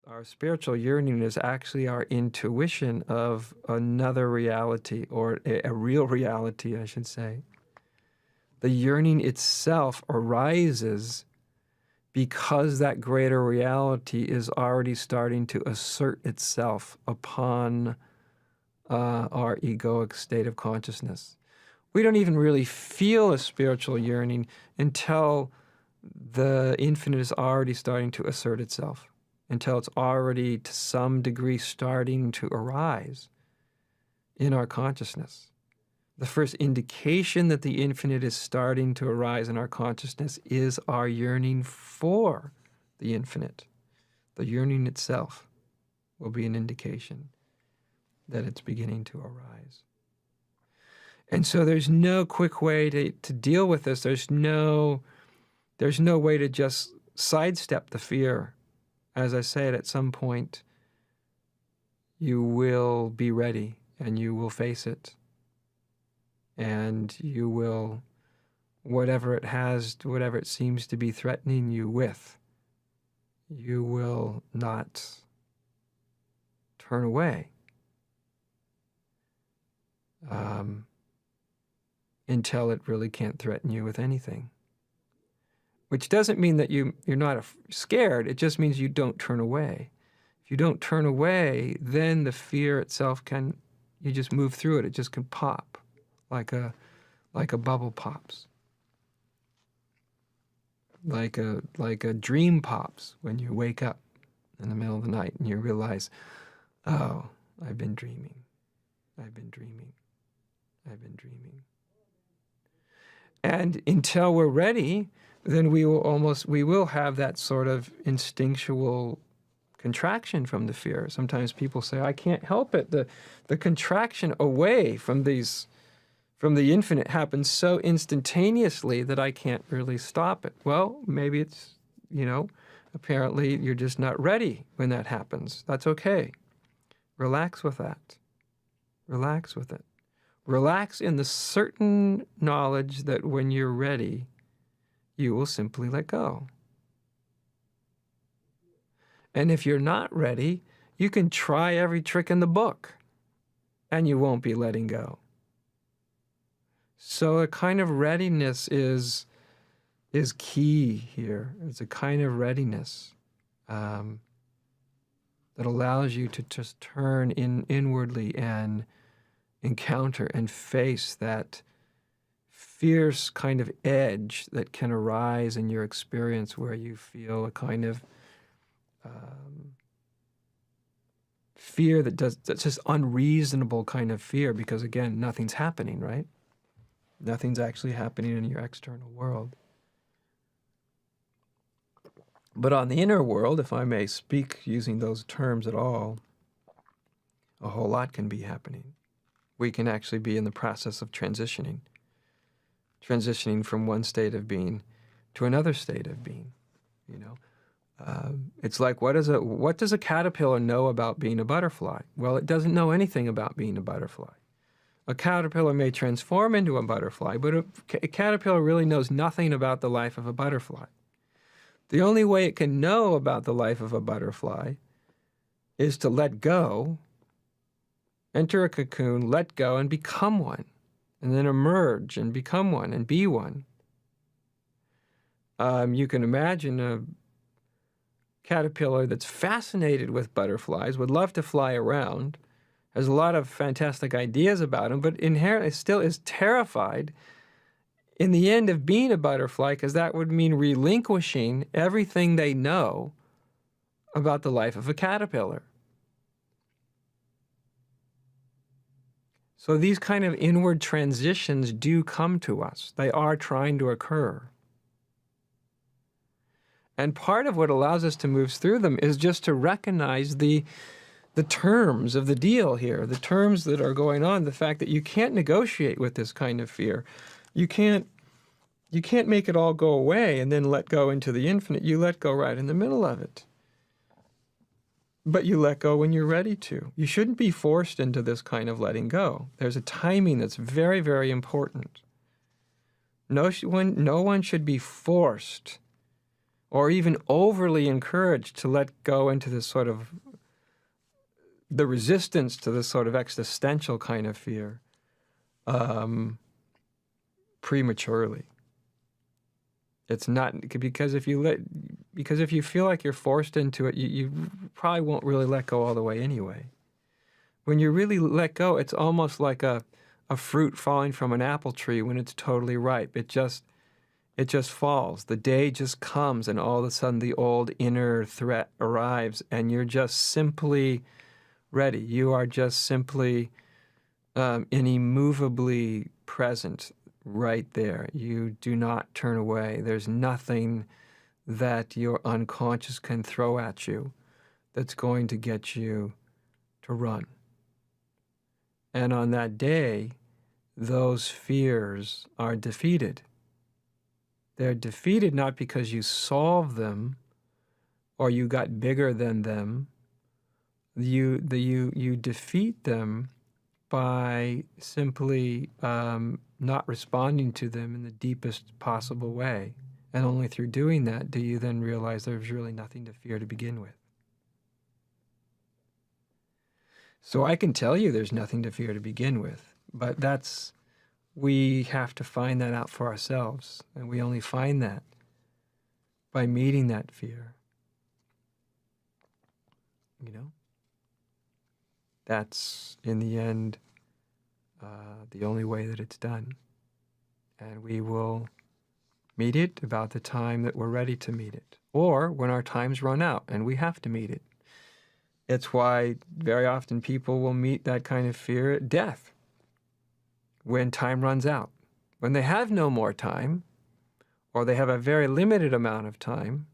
Our spiritual yearning is actually our intuition of another reality, or a real reality, I should say. The yearning itself arises because that greater reality is already starting to assert itself upon our egoic state of consciousness. We don't even really feel a spiritual yearning until the infinite is already starting to assert itself, until it's already to some degree starting to arise in our consciousness. The first indication that the infinite is starting to arise in our consciousness is our yearning for the infinite. The yearning itself will be an indication that it's beginning to arise. And so there's no quick way to deal with this. There's no way to just sidestep the fear. As I said, at some point, you will be ready and you will face it. And you will, whatever it seems to be threatening you with, you will not turn away until it really can't threaten you with anything. Which doesn't mean that you're not scared, it just means you don't turn away. If you don't turn away, then the fear itself you just move through it, it just can pop. Like a bubble pops, like a dream pops when you wake up in the middle of the night and you realize, oh, I've been dreaming, I've been dreaming, I've been dreaming. And until we're ready, then we will have that sort of instinctual contraction from the fear. Sometimes people say, I can't help it. The contraction away from the infinite happens so instantaneously that I can't really stop it. Well, maybe it's, apparently you're just not ready when that happens. That's okay. Relax with that. Relax with it. Relax in the certain knowledge that when you're ready, you will simply let go. And if you're not ready, you can try every trick in the book, and you won't be letting go. So a kind of readiness is key here. It's a kind of readiness that allows you to just turn inwardly and encounter and face that fierce kind of edge that can arise in your experience where you feel a kind of fear that's just unreasonable kind of fear because, again, nothing's happening, right? Nothing's actually happening in your external world. But on the inner world, if I may speak using those terms at all, a whole lot can be happening. We can actually be in the process of transitioning from one state of being to another state of being. It's like, what does a caterpillar know about being a butterfly? Well, it doesn't know anything about being a butterfly. A caterpillar may transform into a butterfly, but a caterpillar really knows nothing about the life of a butterfly. The only way it can know about the life of a butterfly is to let go, enter a cocoon, let go, and become one, and then emerge and become one and be one. You can imagine a caterpillar that's fascinated with butterflies, would love to fly around, has a lot of fantastic ideas about them, but inherently still is terrified in the end of being a butterfly, because that would mean relinquishing everything they know about the life of a caterpillar. So these kind of inward transitions do come to us. They are trying to occur. And part of what allows us to move through them is just to recognize the terms of the deal here, the terms that are going on, the fact that you can't negotiate with this kind of fear. You can't make it all go away and then let go into the infinite. You let go right in the middle of it. But you let go when you're ready to. You shouldn't be forced into this kind of letting go. There's a timing that's very, very important. No one should be forced or even overly encouraged to let go into this sort of the resistance to this sort of existential kind of fear prematurely. It's not because if you feel like you're forced into it, you probably won't really let go all the way anyway. When you really let go, it's almost like a fruit falling from an apple tree when it's totally ripe. It just falls. The day just comes, and all of a sudden the old inner threat arrives, and you're just simply ready. You are just simply immovably present right there. You do not turn away. There's nothing that your unconscious can throw at you that's going to get you to run. And on that day, those fears are defeated. They're defeated not because you solved them or you got bigger than them. You defeat them by simply not responding to them in the deepest possible way. And only through doing that do you then realize there's really nothing to fear to begin with. So I can tell you there's nothing to fear to begin with, but we have to find that out for ourselves. And we only find that by meeting that fear. That's, in the end, the only way that it's done. And we will meet it about the time that we're ready to meet it, or when our times run out and we have to meet it. It's why very often people will meet that kind of fear at death, when time runs out. When they have no more time, or they have a very limited amount of time,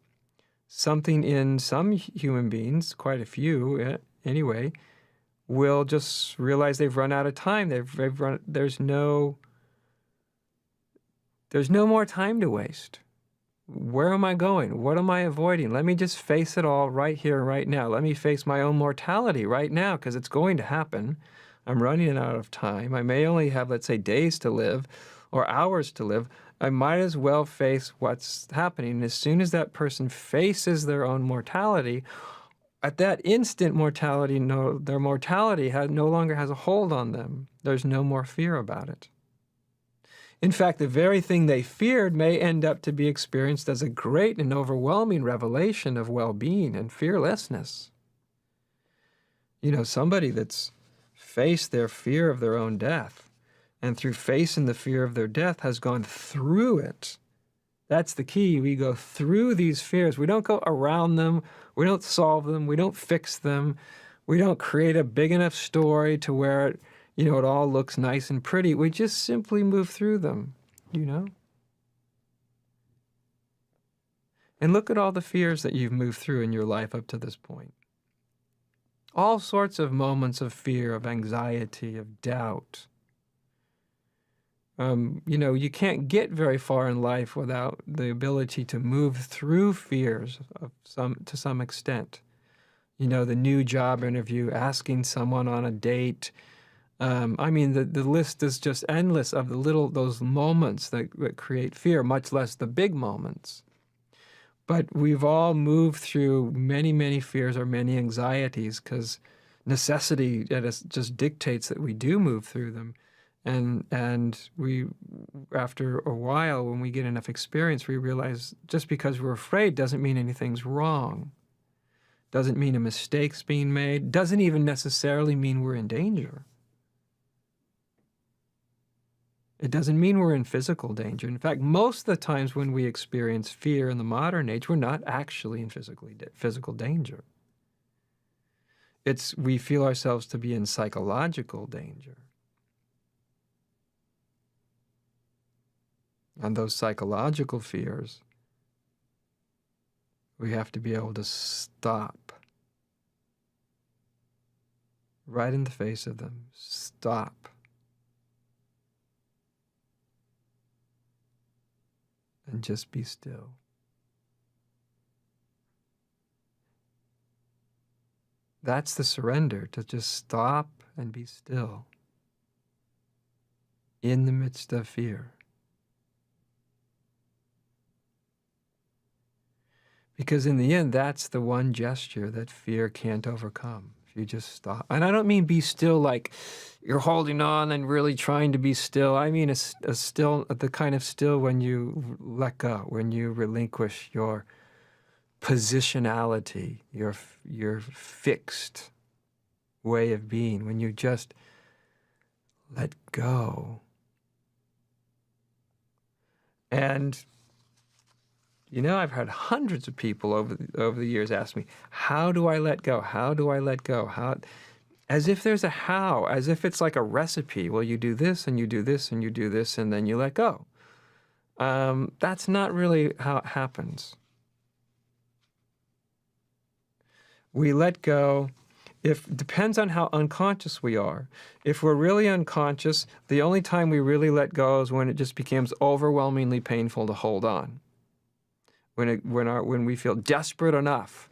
something in some human beings, quite a few anyway, will just realize they've run out of time. There's no more time to waste. Where am I going? What am I avoiding? Let me just face it all right here, right now. Let me face my own mortality right now, because it's going to happen. I'm running out of time. I may only have, let's say, days to live or hours to live. I might as well face what's happening. And as soon as that person faces their own mortality, at that instant, their mortality no longer has a hold on them. There's no more fear about it. In fact, the very thing they feared may end up to be experienced as a great and overwhelming revelation of well-being and fearlessness. Somebody that's faced their fear of their own death, and through facing the fear of their death has gone through it. That's the key. We go through these fears. We don't go around them. We don't solve them. We don't fix them. We don't create a big enough story to where it all looks nice and pretty. We just simply move through them, And look at all the fears that you've moved through in your life up to this point. All sorts of moments of fear, of anxiety, of doubt. You can't get very far in life without the ability to move through fears to some extent. The new job interview, asking someone on a date. The list is just endless of those moments that create fear, much less the big moments. But we've all moved through many, many fears or many anxieties because necessity just dictates that we do move through them. And we, after a while, when we get enough experience, we realize just because we're afraid doesn't mean anything's wrong. Doesn't mean a mistake's being made. Doesn't even necessarily mean we're in danger. It doesn't mean we're in physical danger. In fact, most of the times when we experience fear in the modern age, we're not actually in physical danger. We feel ourselves to be in psychological danger. And those psychological fears, we have to be able to stop. Right in the face of them. Stop. And just be still. That's the surrender, to just stop and be still in the midst of fear. Because in the end, that's the one gesture that fear can't overcome. If you just stop. And I don't mean be still like you're holding on and really trying to be still. I mean a still, the kind of still when you let go, when you relinquish your positionality, your fixed way of being, when you just let go. And I've had hundreds of people over the years ask me, how do I let go? How do I let go? As if there's a how, as if it's like a recipe. Well, you do this and you do this and you do this and then you let go. That's not really how it happens. We let go. Depends on how unconscious we are. If we're really unconscious, the only time we really let go is when it just becomes overwhelmingly painful to hold on. When we feel desperate enough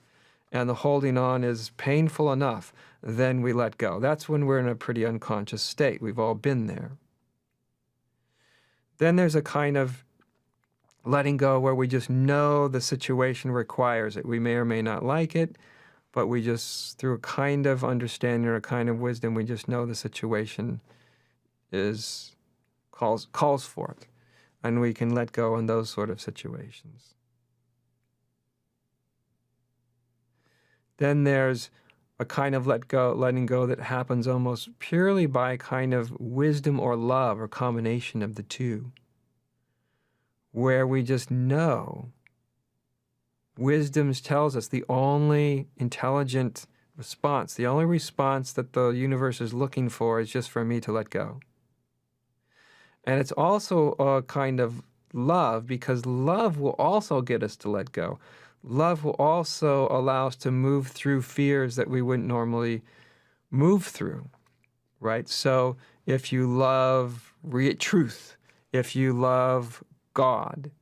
and the holding on is painful enough, then we let go. That's when we're in a pretty unconscious state. We've all been there. Then there's a kind of letting go where we just know the situation requires it. We may or may not like it, but we just, through a kind of understanding or a kind of wisdom, we just know the situation calls for it. And we can let go in those sort of situations. Then there's a kind of letting go that happens almost purely by a kind of wisdom or love or combination of the two, where we just know. Wisdom tells us the only intelligent response, the only response that the universe is looking for is just for me to let go. And it's also a kind of love, because love will also get us to let go. Love will also allow us to move through fears that we wouldn't normally move through, right? So if you love truth, if you love God,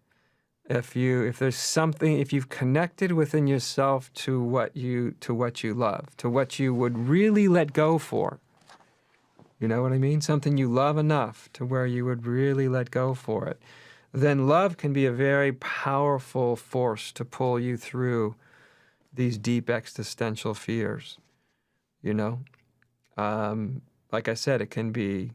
if there's something, if you've connected within yourself to what you love, to what you would really let go for, you know what I mean? Something you love enough to where you would really let go for it, then love can be a very powerful force to pull you through these deep existential fears, Like I said, it can be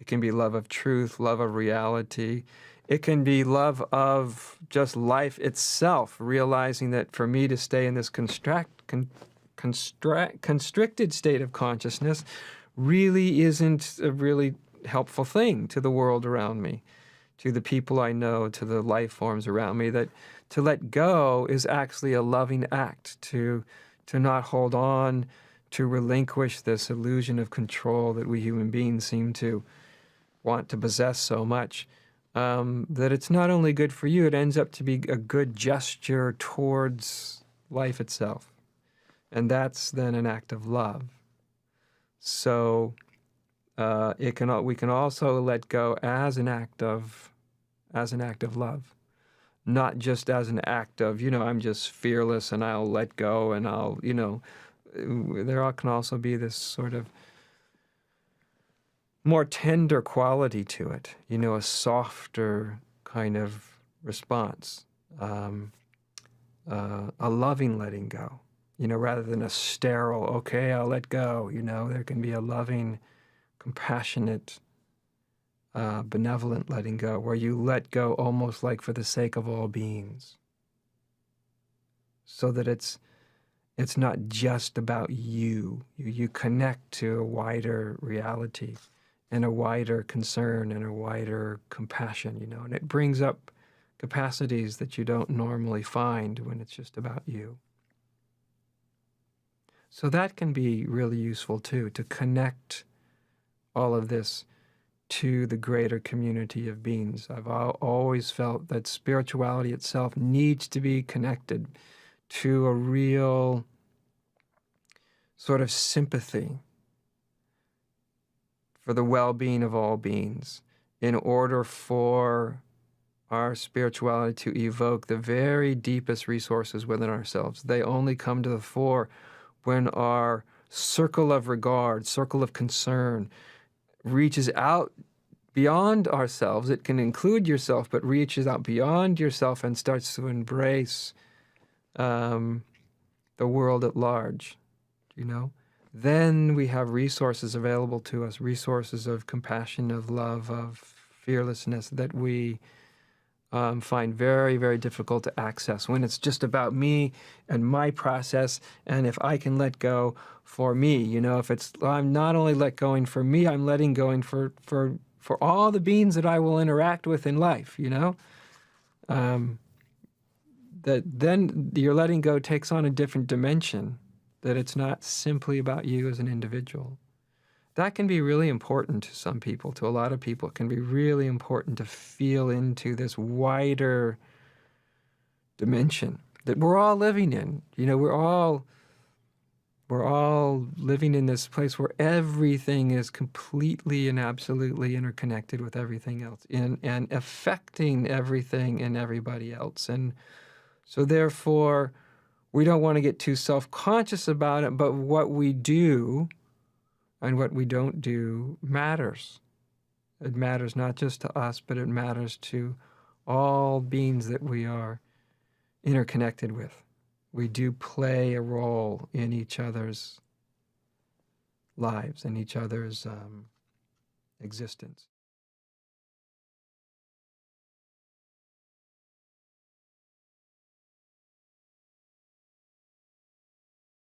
love of truth, love of reality. It can be love of just life itself, realizing that for me to stay in this constricted state of consciousness really isn't a really helpful thing to the world around me, to the people I know, to the life forms around me, that to let go is actually a loving act, to not hold on, to relinquish this illusion of control that we human beings seem to want to possess so much, that it's not only good for you, it ends up to be a good gesture towards life itself. And that's then an act of love. So we can also let go as an act of love, not just as an act of, I'm just fearless and I'll let go and I'll, there can also be this sort of more tender quality to it, a softer kind of response, a loving letting go, rather than a sterile, okay, I'll let go, there can be a loving, compassionate, benevolent letting go, where you let go almost like for the sake of all beings, so that it's not just about you. You connect to a wider reality and a wider concern and a wider compassion, and it brings up capacities that you don't normally find when it's just about you. So that can be really useful too, to connect all of this to the greater community of beings. I've always felt that spirituality itself needs to be connected to a real sort of sympathy for the well-being of all beings, in order for our spirituality to evoke the very deepest resources within ourselves. They only come to the fore when our circle of regard, circle of concern, reaches out beyond ourselves. It can include yourself, but reaches out beyond yourself and starts to embrace the world at large, then we have resources available to us, resources of compassion, of love, of fearlessness that we find very, very difficult to access when it's just about me and my process. And if I can let go for me, if I'm not only let going for me, I'm letting going for all the beings that I will interact with in life, that then your letting go takes on a different dimension, that it's not simply about you as an individual. That can be really important to some people, to a lot of people. It can be really important to feel into this wider dimension that we're all living in. We're all living in this place where everything is completely and absolutely interconnected with everything else and affecting everything and everybody else. And so therefore, we don't want to get too self-conscious about it, but what we do and what we don't do matters. It matters not just to us, but it matters to all beings that we are interconnected with. We do play a role in each other's lives and each other's existence.